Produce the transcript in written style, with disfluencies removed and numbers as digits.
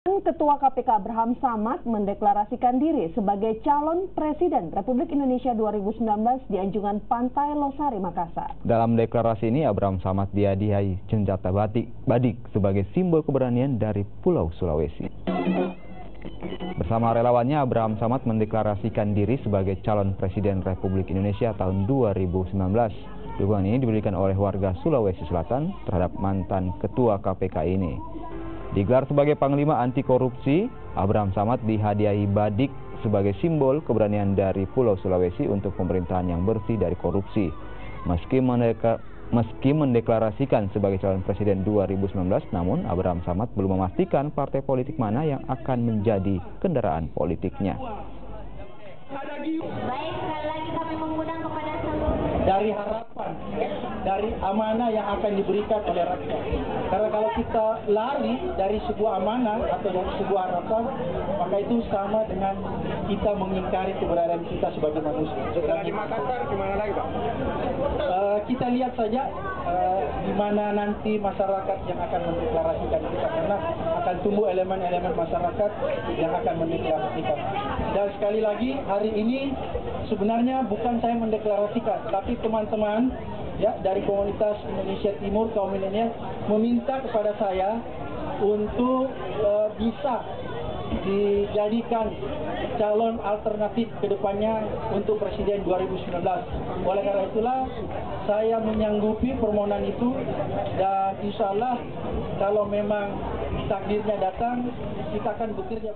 Ketua KPK Abraham Samad mendeklarasikan diri sebagai calon Presiden Republik Indonesia 2019 di Anjungan Pantai Losari, Makassar. Dalam deklarasi ini, Abraham Samad dihadiahi senjata badik sebagai simbol keberanian dari Pulau Sulawesi. Bersama relawannya, Abraham Samad mendeklarasikan diri sebagai calon Presiden Republik Indonesia tahun 2019. Dukungan ini diberikan oleh warga Sulawesi Selatan terhadap mantan Ketua KPK ini. Digelar sebagai Panglima Anti Korupsi, Abraham Samad dihadiahi badik sebagai simbol keberanian dari Pulau Sulawesi untuk pemerintahan yang bersih dari korupsi. Meski mendeklarasikan sebagai calon presiden 2019, namun Abraham Samad belum memastikan partai politik mana yang akan menjadi kendaraan politiknya. Baik, sekali lagi kami mengundang kepada seluruh dari harapan, dari amanah yang akan diberikan oleh rakyat. Karena kalau kita lari dari sebuah amanah atau dari sebuah harapan, maka itu sama dengan kita mengingkari keberadaan kita sebagai manusia. Setelah di Makassar, gimana lagi Pak? Kita lihat saja di mana nanti masyarakat yang akan mendeklarasikan kita, karena akan tumbuh elemen-elemen masyarakat yang akan mendeklarasikan. Dan sekali lagi, hari ini sebenarnya bukan saya mendeklarasikan, tapi teman-teman ya dari komunitas Indonesia Timur, kaum milenial, meminta kepada saya untuk bisa dijadikan calon alternatif ke depannya untuk Presiden 2019. Oleh karena itulah saya menyanggupi permohonan itu, dan insya Allah kalau memang takdirnya datang, kita akan bekerja.